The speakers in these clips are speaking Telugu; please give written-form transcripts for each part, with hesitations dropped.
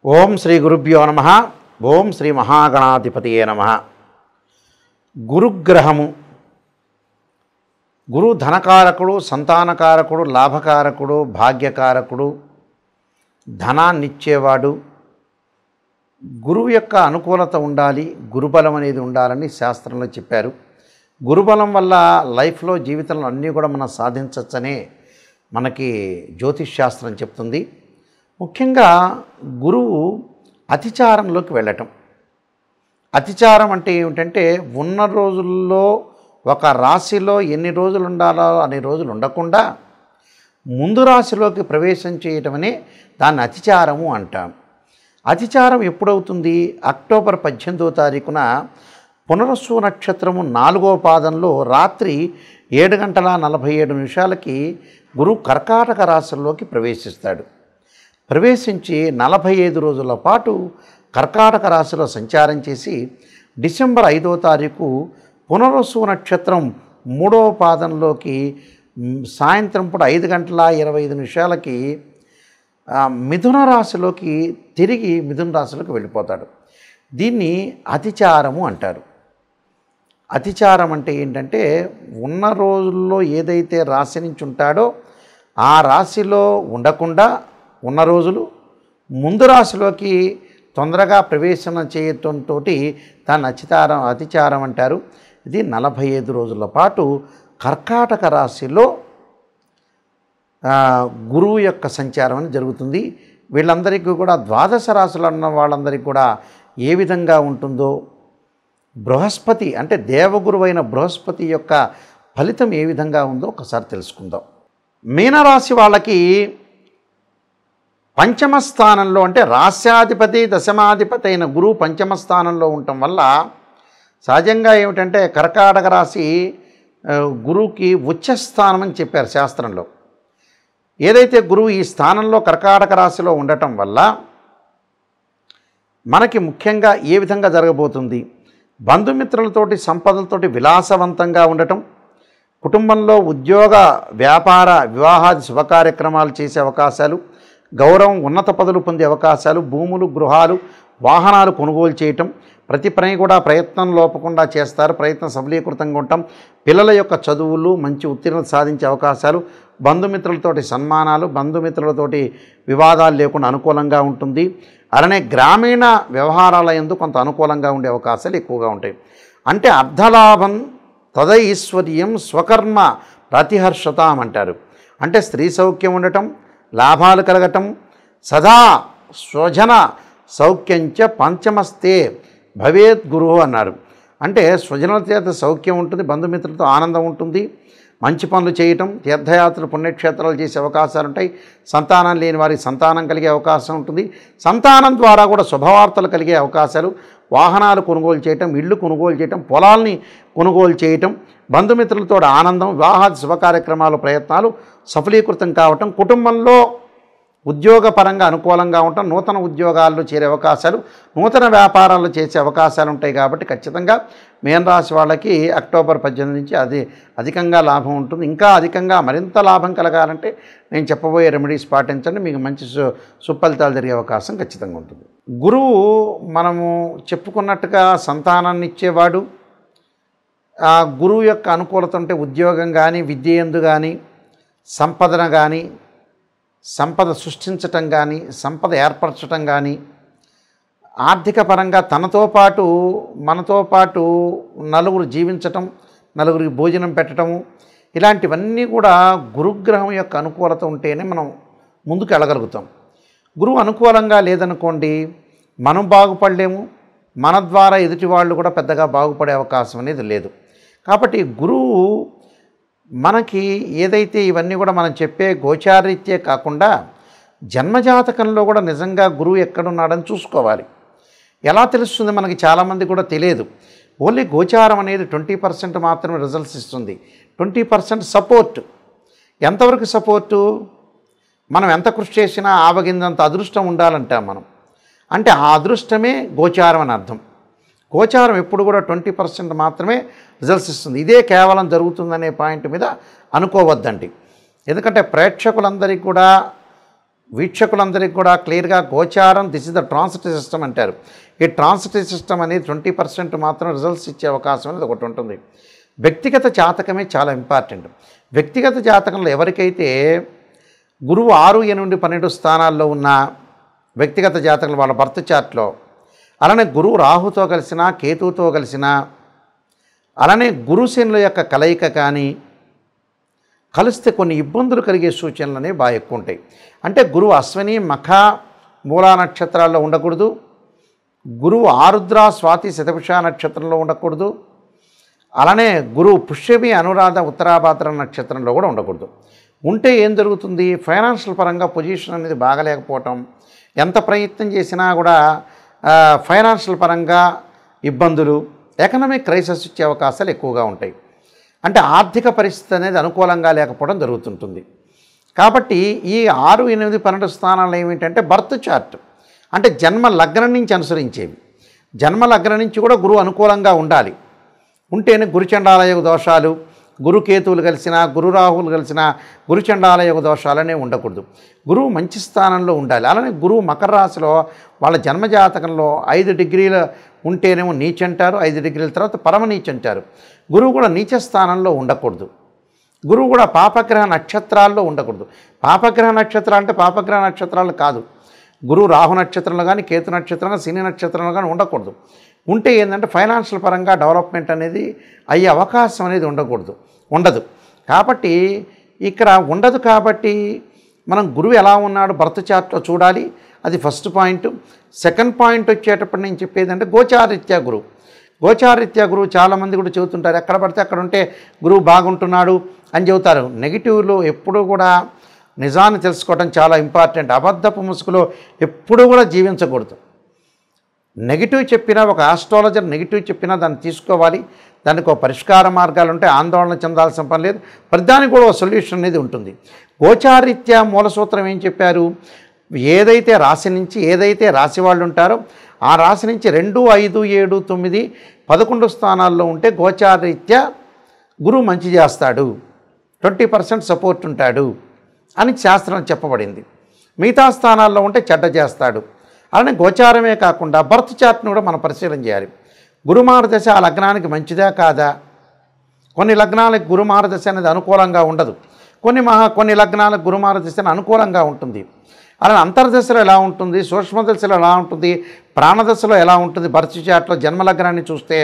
ఓం శ్రీ గురుభ్యో నమః. ఓం శ్రీ మహాగణాధిపతియే నమః. గురుగ్రహము గురు ధనకారకుడు, సంతానకారకుడు, లాభకారకుడు, భాగ్యకారకుడు, ధనాన్నిచ్చేవాడు. గురువు యొక్క అనుకూలత ఉండాలి, గురుబలం అనేది ఉండాలని శాస్త్రంలో చెప్పారు. గురుబలం వల్ల లైఫ్లో జీవితంలో అన్నీ కూడా మనం సాధించవచ్చనే మనకి జ్యోతిష్ శాస్త్రం చెప్తుంది. ముఖ్యంగా గురువు అతిచారంలోకి వెళ్ళటం. అతిచారం అంటే ఏమిటంటే ఉన్న రోజుల్లో ఒక రాశిలో ఎన్ని రోజులు ఉండాలో అన్ని రోజులు ఉండకుండా ముందు రాశిలోకి ప్రవేశం చేయటమనే దాన్ని అతిచారము అంటాం. అతిచారం ఎప్పుడవుతుంది? అక్టోబర్ 18వ తారీఖున పునరస్సు నక్షత్రము 4వ పాదంలో రాత్రి 7:47 గురువు కర్కాటక రాశిలోకి ప్రవేశిస్తాడు. ప్రవేశించి 45 రోజుల పాటు కర్కాటక రాశిలో సంచారం చేసి డిసెంబర్ 5వ తారీఖు పునరస్సు నక్షత్రం 3వ పాదంలోకి సాయంత్రం పూట 5:25 మిథున రాశిలోకి తిరిగి మిథున రాశిలోకి వెళ్ళిపోతాడు. దీన్ని అతిచారము అంటారు. అతిచారం అంటే ఏంటంటే ఉన్న రోజుల్లో ఏదైతే రాశి నుంచి ఉంటాడో ఆ రాశిలో ఉండకుండా ఉన్న రోజులు ముందు రాశిలోకి తొందరగా ప్రవేశం చేయటంతో దాన్ని అతిచారం అంటారు. ఇది 45 రోజుల పాటు కర్కాటక రాశిలో గురువు యొక్క సంచారం అని జరుగుతుంది. వీళ్ళందరికీ కూడా ద్వాదశ రాశులు అన్న వాళ్ళందరికీ కూడా ఏ విధంగా ఉంటుందో, బృహస్పతి అంటే దేవగురువైన బృహస్పతి యొక్క ఫలితం ఏ విధంగా ఉందో ఒకసారి తెలుసుకుందాం. మీనరాశి వాళ్ళకి పంచమ స్థానంలో అంటే రాస్యాధిపతి దశమాధిపతి అయిన గురువు పంచమ స్థానంలో ఉండటం వల్ల సహజంగా ఏమిటంటే కర్కాటక రాశి గురువుకి ఉచ్చస్థానం అని చెప్పారు శాస్త్రంలో. ఏదైతే గురువు ఈ స్థానంలో కర్కాటక రాశిలో ఉండటం వల్ల మనకి ముఖ్యంగా ఏ విధంగా జరగబోతుంది? బంధుమిత్రులతోటి సంపదలతోటి విలాసవంతంగా ఉండటం, కుటుంబంలో ఉద్యోగ వ్యాపార వివాహాది శుభకార్యక్రమాలు చేసే అవకాశాలు, గౌరవం ఉన్నత పదవులు పొందే అవకాశాలు, భూములు గృహాలు వాహనాలు కొనుగోలు చేయటం, ప్రతి పని కూడా ప్రయత్నం లోపకుండా చేస్తారు, ప్రయత్నం సఫలీకృతంగా ఉంటాం, పిల్లల యొక్క చదువులు మంచి ఉత్తీర్ణత సాధించే అవకాశాలు, బంధుమిత్రులతోటి సన్మానాలు, బంధుమిత్రులతోటి వివాదాలు లేకుండా అనుకూలంగా ఉంటుంది. అలానే గ్రామీణ వ్యవహారాల యందు కొంత అనుకూలంగా ఉండే అవకాశాలు ఎక్కువగా ఉంటాయి. అంటే అర్ధలాభం తదైశ్వర్యం స్వకర్మ ప్రతిహర్షతాం అంటారు. అంటే స్త్రీ సౌఖ్యం ఉండటం, లాభాలు కలగటం, సదా స్వజన సౌఖ్యంచ పంచమస్తే భవేత్ గురువు అన్నారు. అంటే స్వజనుల చేత సౌఖ్యం ఉంటుంది, బంధుమిత్రులతో ఆనందం ఉంటుంది, మంచి పనులు చేయటం, తీర్థయాత్రలు పుణ్యక్షేత్రాలు చేసే అవకాశాలు ఉంటాయి, సంతానం లేని వారికి సంతానం కలిగే అవకాశం ఉంటుంది, సంతానం ద్వారా కూడా శుభవార్తలు కలిగే అవకాశాలు, వాహనాలు కొనుగోలు చేయటం, ఇళ్ళు కొనుగోలు చేయటం, పొలాల్ని కొనుగోలు చేయటం, బంధుమిత్రులతో ఆనందం, వివాహాది శుభకార్యక్రమాలు ప్రయత్నాలు సఫలీకృతం కావటం, కుటుంబంలో ఉద్యోగపరంగా అనుకూలంగా ఉండటం, నూతన ఉద్యోగాల్లో చేరే అవకాశాలు, నూతన వ్యాపారాలు చేసే అవకాశాలు ఉంటాయి. కాబట్టి ఖచ్చితంగా మీనరాశి వాళ్ళకి అక్టోబర్ 18 నుంచి అధికంగా లాభం ఉంటుంది. ఇంకా అధికంగా మరింత లాభం కలగాలంటే నేను చెప్పబోయే రెమెడీస్ పాటించండి, మీకు మంచి సుఫలితాలు జరిగే అవకాశం ఖచ్చితంగా ఉంటుంది. గురువు మనము చెప్పుకున్నట్టుగా సంతానాన్ని ఇచ్చేవాడు. ఆ గురువు యొక్క అనుకూలత ఉంటే ఉద్యోగం కానీ, విద్య యందు కానీ, సంపదన కానీ, సంపద సృష్టించటం కానీ, సంపద ఏర్పరచటం కానీ, ఆర్థిక పరంగా తనతో పాటు మనతో పాటు నలుగురు జీవించటం, నలుగురికి భోజనం పెట్టడము, ఇలాంటివన్నీ కూడా గురుగ్రహం యొక్క అనుకూలత ఉంటేనే మనం ముందుకు వెళ్ళగలుగుతాం. గురువు అనుకూలంగా లేదనుకోండి మనం బాగుపడలేము, మన ద్వారా ఎదుటి వాళ్ళు కూడా పెద్దగా బాగుపడే అవకాశం అనేది లేదు. కాబట్టి గురువు మనకి ఏదైతే ఇవన్నీ కూడా మనం చెప్పే గోచారీత్యే కాకుండా జన్మజాతకంలో కూడా నిజంగా గురువు ఎక్కడున్నాడని చూసుకోవాలి. ఎలా తెలుస్తుంది? మనకి చాలామంది కూడా తెలియదు. ఓన్లీ గోచారం అనేది 20% మాత్రమే రిజల్ట్స్ ఇస్తుంది. 20% సపోర్ట్. ఎంతవరకు సపోర్టు? మనం ఎంత కృషి చేసినా ఆవగిందంత అదృష్టం ఉండాలంటాం మనం. అంటే ఆ అదృష్టమే గోచారం అని అర్థం. గోచారం ఎప్పుడు కూడా 20% మాత్రమే రిజల్ట్స్ ఇస్తుంది. ఇదే కేవలం జరుగుతుందనే పాయింట్ మీద అనుకోవద్దండి. ఎందుకంటే ప్రేక్షకులందరికీ కూడా వీక్షకులందరికీ కూడా క్లియర్గా గోచారం this is the transitive system అంటారు. ఈ ట్రాన్సిటివ్ సిస్టమ్ అనేది 20% మాత్రం రిజల్ట్స్ ఇచ్చే అవకాశం అనేది ఒకటి ఉంటుంది. వ్యక్తిగత జాతకమే చాలా ఇంపార్టెంట్. వ్యక్తిగత జాతకంలో ఎవరికైతే గురువు 6, 8, 12 స్థానాల్లో ఉన్న వ్యక్తిగత జాతకంలో వాళ్ళ బర్త్ చార్ట్లో, అలానే గురువు రాహుతో కలిసినా కేతువుతో కలిసినా, అలానే గురుశనుల యొక్క కలయిక కానీ కలిస్తే కొన్ని ఇబ్బందులు కలిగే సూచనలు అనేవి బాగా ఎక్కువ ఉంటాయి. అంటే గురువు అశ్విని మఖ మూలా నక్షత్రాల్లో ఉండకూడదు, గురువు ఆరుద్ర స్వాతి శతభిష నక్షత్రంలో ఉండకూడదు, అలానే గురువు పుష్యమి అనురాధ ఉత్తరాభాద్ర నక్షత్రంలో కూడా ఉండకూడదు. ఉంటే ఏం జరుగుతుంది, ఫైనాన్షియల్ పరంగా పొజిషన్ అనేది బాగలేకపోవటం, ఎంత ప్రయత్నం చేసినా కూడా ఫైనాన్షియల్ పరంగా ఇబ్బందులు, ఎకనామిక్ క్రైసిస్ వచ్చే అవకాశాలు ఎక్కువగా ఉంటాయి. అంటే ఆర్థిక పరిస్థితి అనేది అనుకూలంగా లేకపోవడం జరుగుతుంటుంది. కాబట్టి ఈ 6, 8, 12 స్థానాలు ఏమిటంటే బర్త్ చార్ట్, అంటే జన్మ లగ్నం నుంచి అనుసరించేవి. జన్మ లగ్నం నుంచి కూడా గురువు అనుకూలంగా ఉండాలి. ఉంటేనే గురుచండాలయోగ దోషాలు, గురుకేతువులు కలిసిన, గురు రాహువులు కలిసిన గురుచండాలయోగ దోషాలనే ఉండకూడదు. గురువు మంచి స్థానంలో ఉండాలి. అలానే గురువు మకర రాశిలో వాళ్ళ జన్మజాతకంలో 5 డిగ్రీలు ఉంటేనేమో నీచ అంటారు, 5 డిగ్రీల తర్వాత పరమ నీచ అంటారు. గురువు కూడా నీచ స్థానంలో ఉండకూడదు. గురువు కూడా పాపగ్రహ నక్షత్రాల్లో ఉండకూడదు. పాపగ్రహ నక్షత్రాలు అంటే పాపగ్రహ నక్షత్రాలు కాదు, గురువు రాహు నక్షత్రంలో కానీ కేతు నక్షత్రంలో శని నక్షత్రంలో కానీ ఉండకూడదు. ఉంటే ఏంటంటే ఫైనాన్షియల్ పరంగా డెవలప్మెంట్ అనేది అయ్యే అవకాశం అనేది ఉండదు. కాబట్టి ఇక్కడ ఉండదు. కాబట్టి మనం గురువు ఎలా ఉన్నాడు బర్త్ చార్ట్లో చూడాలి. అది ఫస్ట్ పాయింట్. సెకండ్ పాయింట్ వచ్చేటప్పుడు నేను చెప్పేది అంటే గోచారీత్యా గురువు. గోచారీత్యా గురువు చాలామంది కూడా చెబుతుంటారు, ఎక్కడ పడితే అక్కడ ఉంటే గురువు బాగుంటున్నాడు అని చెబుతారు. నెగిటివ్లో ఎప్పుడూ కూడా నిజాన్ని తెలుసుకోవడం చాలా ఇంపార్టెంట్. అబద్ధపు ముసుగులో ఎప్పుడూ కూడా జీవించకూడదు. నెగిటివ్ చెప్పినా, ఒక ఆస్ట్రాలజర్ నెగిటివ్ చెప్పినా దాన్ని తీసుకోవాలి. దానికి ఒక పరిష్కార మార్గాలు ఉంటాయి, ఆందోళన చెందాల్సిన పని లేదు. ప్రతిదానికి కూడా ఒక సొల్యూషన్ అనేది ఉంటుంది. గోచారీత్యా మూల సూత్రం ఏం చెప్పారు, ఏదైతే రాశి నుంచి ఏదైతే రాశి వాళ్ళు ఉంటారో ఆ రాశి నుంచి 2, 5, 7, 9, 11 స్థానాల్లో ఉంటే గోచారీత్యా గురువు మంచి చేస్తాడు, 20% సపోర్ట్ ఉంటాడు అని శాస్త్రం చెప్పబడింది. మిగతా స్థానాల్లో ఉంటే చెడ్డ చేస్తాడు. అలానే గోచారమే కాకుండా బర్త్ చార్ట్ని కూడా మనం పరిశీలన చేయాలి. గురుమార దశ ఆ లగ్నానికి మంచిదా కాదా? కొన్ని లగ్నాలకు గురుమార దశ అనేది అనుకూలంగా ఉండదు, కొన్ని లగ్నాలకు గురుమార దశ అనుకూలంగా ఉంటుంది. అలానే అంతర్దశలో ఎలా ఉంటుంది, సూక్ష్మదశలో ఎలా ఉంటుంది, ప్రాణదశలో ఎలా ఉంటుంది, బర్త్ చార్ట్లో జన్మలగ్నాన్ని చూస్తే.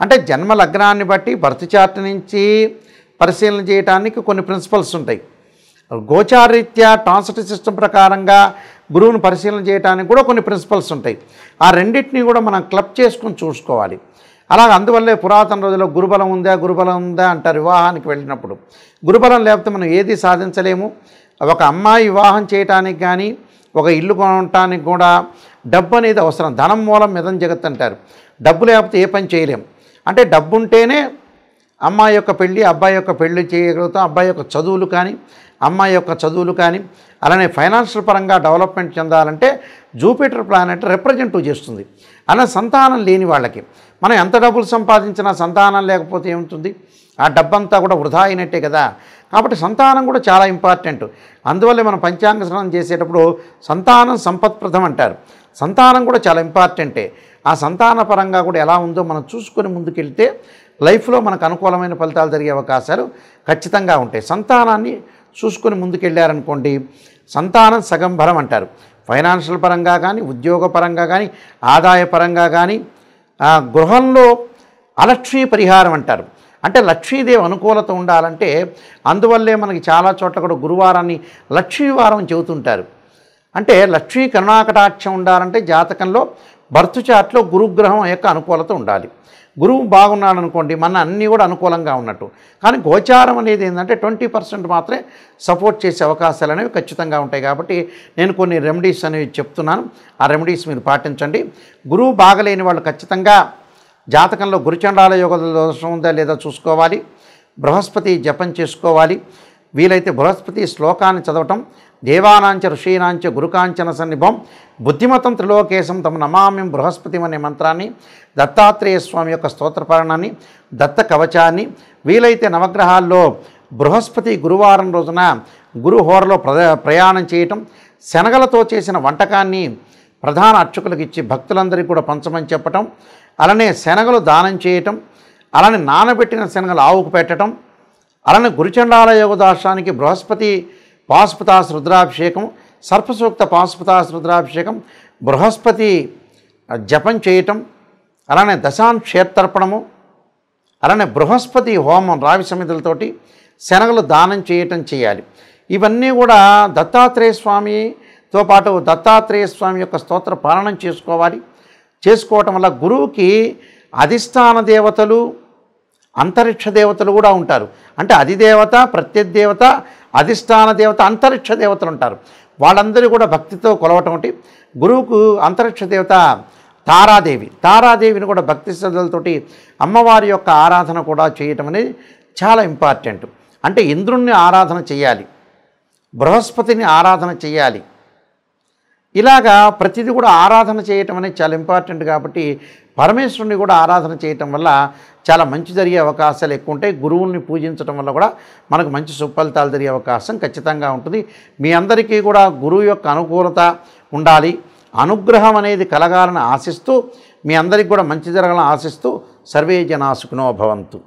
అంటే జన్మలగ్నాన్ని బట్టి బర్త్ చార్ట్ నుంచి పరిశీలన చేయడానికి కొన్ని ప్రిన్సిపల్స్ ఉంటాయి. గోచారీత్యా ట్రాన్సిటివ్ సిస్టమ్ ప్రకారంగా గురువును పరిశీలన చేయడానికి కూడా కొన్ని ప్రిన్సిపల్స్ ఉంటాయి. ఆ రెండింటినీ కూడా మనం క్లబ్ చేసుకుని చూసుకోవాలి. అలాగే అందువల్లే పురాతన రోజుల్లో గురుబలం ఉందా అంటారు వివాహానికి వెళ్ళినప్పుడు. గురుబలం లేకపోతే మనం ఏది సాధించలేము. ఒక అమ్మాయి వివాహం చేయటానికి కానీ, ఒక ఇల్లు కొనటానికి కూడా డబ్బు అనేది అవసరం. ధనం మూలం మిదం జగత్ అంటారు. డబ్బు లేకపోతే ఏ పని చేయలేము. అంటే డబ్బు ఉంటేనే అమ్మాయి యొక్క పెళ్ళి, అబ్బాయి యొక్క పెళ్ళి చేయగలుగుతాం. అబ్బాయి యొక్క చదువులు కానీ, అమ్మాయి యొక్క చదువులు కానీ. అలానే ఫైనాన్షియల్ పరంగా డెవలప్మెంట్ చెందాలంటే జూపిటర్ ప్లానెట్ రిప్రజెంట్ చేస్తుంది. అలా సంతానం లేని వాళ్ళకి మనం ఎంత డబ్బులు సంపాదించినా సంతానం లేకపోతే ఏముంటుంది, ఆ డబ్బంతా కూడా వృధా అయినట్టే కదా. కాబట్టి సంతానం కూడా చాలా ఇంపార్టెంట్. అందువల్లే మనం పంచాంగ శ్రవణం చేసేటప్పుడు సంతానం సంపత్ప్రదం అంటారు. సంతానం కూడా చాలా ఇంపార్టెంటే. ఆ సంతాన పరంగా కూడా ఎలా ఉందో మనం చూసుకొని ముందుకెళ్తే లైఫ్లో మనకు అనుకూలమైన ఫలితాలు జరిగే అవకాశాలు ఖచ్చితంగా ఉంటాయి. సంతానాన్ని చూసుకొని ముందుకెళ్ళారనుకోండి, సంతానం సగం బలం అంటారు. ఫైనాన్షియల్ పరంగా కానీ, ఉద్యోగ పరంగా కానీ, ఆదాయ పరంగా కానీ. గృహంలో అలక్ష్మీ పరిహారం అంటారు. అంటే లక్ష్మీదేవి అనుకూలత ఉండాలంటే అందువల్లే మనకి చాలా చోట్ల కూడా గురువారాన్ని లక్ష్మీవారం చెబుతుంటారు. అంటే లక్ష్మీ కరుణాకటాక్షం ఉండాలంటే జాతకంలో బర్త్ చార్ట్లో గురుగ్రహం యొక్క అనుకూలత ఉండాలి. గురువు బాగున్నాడు అనుకోండి, మన అన్నీ కూడా అనుకూలంగా ఉన్నట్టు. కానీ గోచారం అనేది ఏంటంటే 20% మాత్రమే సపోర్ట్ చేసే అవకాశాలు అనేవి ఖచ్చితంగా ఉంటాయి. కాబట్టి నేను కొన్ని రెమెడీస్ అనేవి చెప్తున్నాను. ఆ రెమెడీస్ మీరు పాటించండి. గురువు బాగలేని వాళ్ళు ఖచ్చితంగా జాతకంలో గురుచండాల యోగ దోషం ఉందా లేదా చూసుకోవాలి. బృహస్పతి జపం చేసుకోవాలి. వీలైతే బృహస్పతి శ్లోకాన్ని చదవటం. దేవానాంచ ఋషీనాంచ గురుకాంచన సన్నిభం బుద్ధిమతం త్రిలోకేశం తమ నమామ్యం బృహస్పతి అనే మంత్రాన్ని, దత్తాత్రేయ స్వామి యొక్క స్తోత్రపారణాన్ని, దత్త కవచాన్ని, వీలైతే నవగ్రహాల్లో బృహస్పతి గురువారం రోజున గురు హోరలో ప్రయాణం చేయటం, శనగలతో చేసిన వంటకాన్ని ప్రధాన అర్చకులకు ఇచ్చి భక్తులందరికీ కూడా పంచమని చెప్పటం, అలానే శనగలు దానం చేయటం, అలానే నానబెట్టిన శనగలు ఆవుకు పెట్టడం, అలానే గురుచండాల యోగదాశానికి బృహస్పతి పాశుపతాస్ రుద్రాభిషేకం, సర్పసూక్త పాశుపతాస్ రుద్రాభిషేకం, బృహస్పతి జపం చేయటం, అలానే దశాంక్షేత్రర్పణము, అలానే బృహస్పతి హోమం రావి సమితులతోటి శనగలు దానం చేయటం చేయాలి. ఇవన్నీ కూడా దత్తాత్రేయ స్వామితో పాటు దత్తాత్రేయ స్వామి యొక్క స్తోత్ర పాలనం చేసుకోవటం వల్ల గురువుకి అధిష్టాన దేవతలు అంతరిక్ష దేవతలు కూడా ఉంటారు. అంటే అధిదేవత, ప్రత్యదేవత, అధిష్టాన దేవత, అంతరిక్ష దేవతలు ఉంటారు. వాళ్ళందరూ కూడా భక్తితో కొలవటం ఒకటి. గురువుకు అంతరిక్ష దేవత తారాదేవిని కూడా భక్తి శ్రద్ధలతోటి అమ్మవారి యొక్క ఆరాధన కూడా చేయటం అనేది చాలా ఇంపార్టెంట్. అంటే ఇంద్రుణ్ణి ఆరాధన చేయాలి, బృహస్పతిని ఆరాధన చేయాలి. ఇలాగా ప్రతిదీ కూడా ఆరాధన చేయటం అనేది చాలా ఇంపార్టెంట్. కాబట్టి పరమేశ్వరుని కూడా ఆరాధన చేయటం వల్ల చాలా మంచి జరిగే అవకాశాలు ఎక్కువ ఉంటాయి. గురువుల్ని పూజించడం వల్ల కూడా మనకు మంచి సుఫలితాలు జరిగే అవకాశం ఖచ్చితంగా ఉంటుంది. మీ అందరికీ కూడా గురువు యొక్క అనుకూలత ఉండాలి, అనుగ్రహం అనేది కలగాలని ఆశిస్తూ, మీ అందరికీ కూడా మంచి జరగాలని ఆశిస్తూ సర్వే జనా సుఖినో భవంతు.